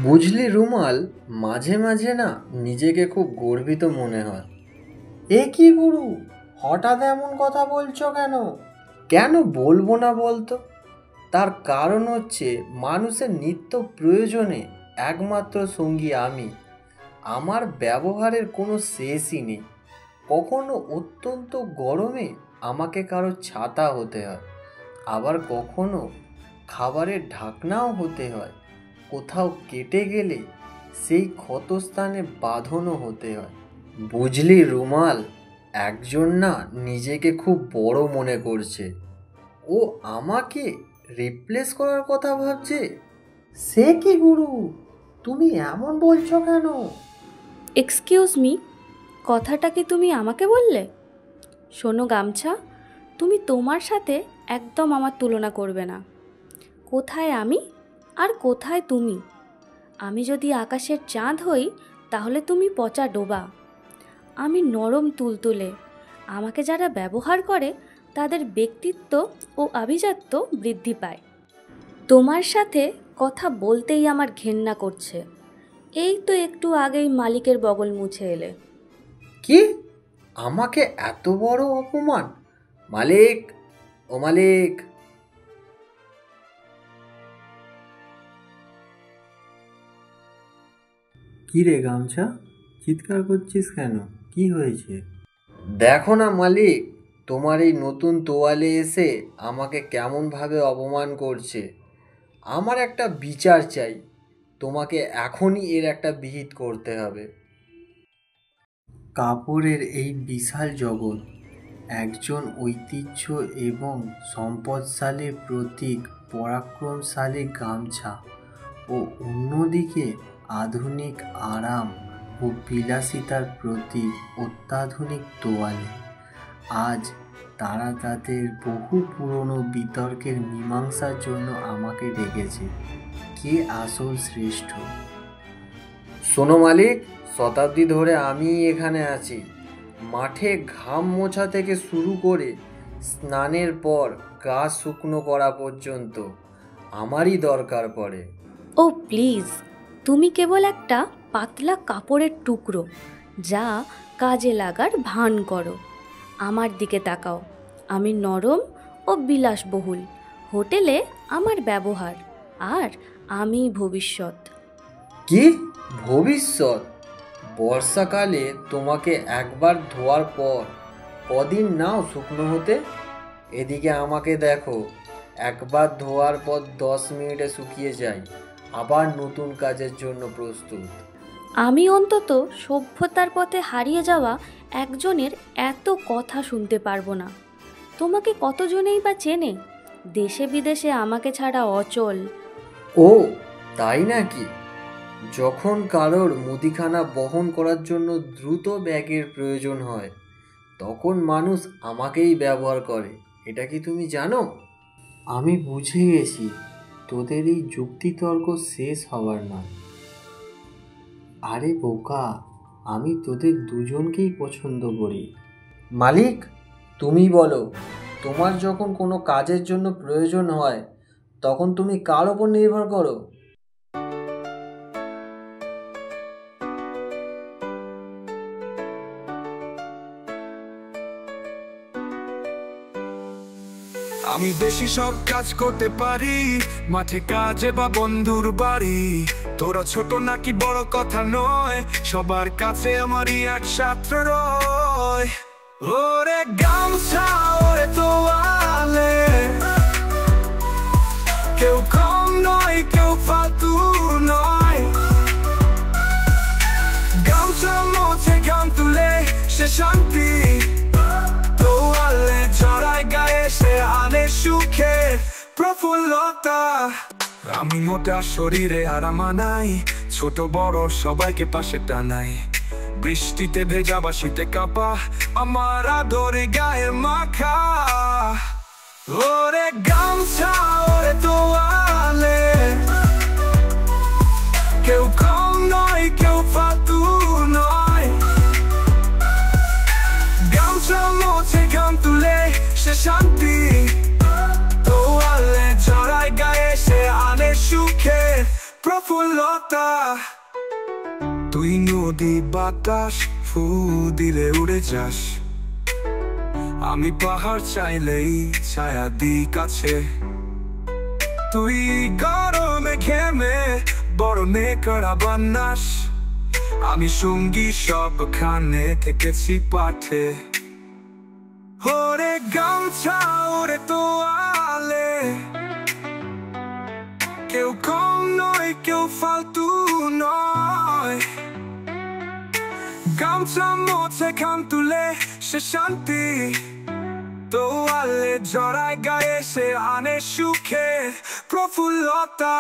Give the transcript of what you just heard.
বুঝলি রুমাল, মাঝে মাঝে না নিজেকে খুব গর্বিত মনে হয়। এ কি গুরু, হঠাৎ এমন কথা বলছো কেন? কেন বলবো না বলতো? তার কারণ হচ্ছে মানুষের নিত্য প্রয়োজনে একমাত্র সঙ্গী আমি। আমার ব্যবহারের কোনো শেষই নেই। কখনো অত্যন্ত গরমে আমাকে কারো ছাতা হতে হয়, আবার কখনো খাবারের ঢাকনাও হতে হয়। কোথাও কেটে গেলে সেই ক্ষতস্থানে বাঁধনও হতে হয়। বুঝলি রুমাল, একজন না নিজেকে খুব বড় মনে করছে। ও আমাকে রিপ্লেস করার কথা ভাবছে। সে কি গুরু, তুমি এমন বলছো কেন? এক্সকিউজ মি, কথাটা কি তুমি আমাকে বললে? শোনো গামছা, তুমি তোমার সাথে একদম আমার তুলনা করবে না। কোথায় আমি আর কোথায় তুমি? আমি যদি আকাশের চাঁদ হই তাহলে তুমি পচা ডোবা। আমি নরম তুলতুলে। আমাকে যারা ব্যবহার করে তাদের ব্যক্তিত্ব ও আভিজাত্য বৃদ্ধি পায়। তোমার সাথে কথা বলতেই আমার ঘেন্না করছে। এই তো একটু আগেই মালিকের বগল মুছে এলে। কি? আমাকে এত বড় অপমান? মালিক, ও মালিক। কি রে গামছা, চিৎকার করছিস কেন? কি হয়েছে? দেখো না মালিক, তোমার এই নতুন তোয়ালে এসে আমাকে কেমনভাবে অপমান করছে। আমার একটা বিচার চাই। তোমাকে এখনই এর একটা বিহিত করতে হবে। কাপড়ের এই বিশাল জগৎ, একজন ঐতিহ্য এবং সম্পদশালী প্রতীক পরাক্রমশালী গামছা ও অন্যদিকে আধুনিক আরাম ও বিলাসিতার প্রতীক অত্যাধুনিক তোয়ালে। আজ তারা তাদের বহু পুরনো বিতর্কের মীমাংসার জন্য আমাকে ডেকেছে। কে আসল শ্রেষ্ঠ? শোনো মালিক, শতাব্দী ধরে আমি এখানে আছি। মাঠে ঘাম মোছা থেকে শুরু করে স্নানের পর গা শুকনো করা পর্যন্ত আমারই দরকার পড়ে। ও প্লিজ, তুমি কেবল একটা পাতলা কাপড়ের টুকরো যা কাজে লাগার ভান করো। আমার দিকে তাকাও। আমি নরম ও বিলাসবহুল। হোটেলে আমার ব্যবহার, আর আমি ভবিষ্যৎ। কি ভবিষ্যৎ? বর্ষাকালে তোমাকে একবার ধোয়ার পর কদিন নাও শুকনো হতে? এদিকে আমাকে দেখো, একবার ধোয়ার পর 10 মিনিটে শুকিয়ে যায়, আবার নতুন কাজের জন্য প্রস্তুত। আমি অন্তত সভ্যতার পথে হারিয়ে যাওয়া একজনের এত কথা শুনতে পারবো না। তোমাকে কতজনেই বা চেনে? দেশে বিদেশে আমাকে ছাড়া অচল। ও তাই নাকি? যখন কারোর মুদিখানা বহন করার জন্য দ্রুত ব্যাগের প্রয়োজন হয়, তখন মানুষ আমাকেই ব্যবহার করে। এটা কি তুমি জানো? আমি বুঝে গেছি তোদের এই যুক্তিতর্ক শেষ হবার না। আরে বোকা, আমি তোদের দুজনকেই পছন্দ করি। মালিক, তুমি বলো, তোমার যখন কোনো কাজের জন্য প্রয়োজন হয় তখন তুমি কার ওপর নির্ভর করো? আমি বেশি সব কাজ করতে পারি, মাঠে কাজে বা বন্ধুর বাড়ি। তোরা ছোট নাকি বড় কথা নয়, সবার কাছে আমারই একসাথে রয়। ওরে গামছা, ওরে তোয়ালে, কেউ কম নয়, কেউ ফালতু নয়। গামছা মোছে ঘাম তুলে সে শান্তি, তোয়ালে জড়ায় গায়ে সে আনে সুখে প্রফুল্লতা। আমি মোটা শরীরে আরাম আনাই, ছোট বড় সবাইকে পাশে টানাই। বৃষ্টিতে ভেজা বা শীতে কাঁপা, আমার আদরে গায়ে মাখা। ওরে গামছা, ওরে তোয়ালে, কেউ কম নয়, কেউ ফালতু নয়। গামছা মোছে ঘাম তুলে সে শান্তি, তোয়ালে জড়ায় গায়ে সে আনে সুখে প্রফুল্লতা। প্রফুল্লতা। তুই নদী বাতাস ফু দিলে উড়ে যাস, আমি পাহাড় চাইলেই ছায়া দি কাছে। তুই গরমে ঘেমে বরণে করা বান্নাস, আমি সঙ্গী সবখানে থেকেছি পাঠে। ওরে গামছা ওরে তোয়ালে, কেউ কম নয় কেউ ফালতু নয়। গামছা মোছে খাম তুলে সে শান্তি, তোয়ালে জড়ায় গায়ে সে আনে সুখে প্রফুল্লতা।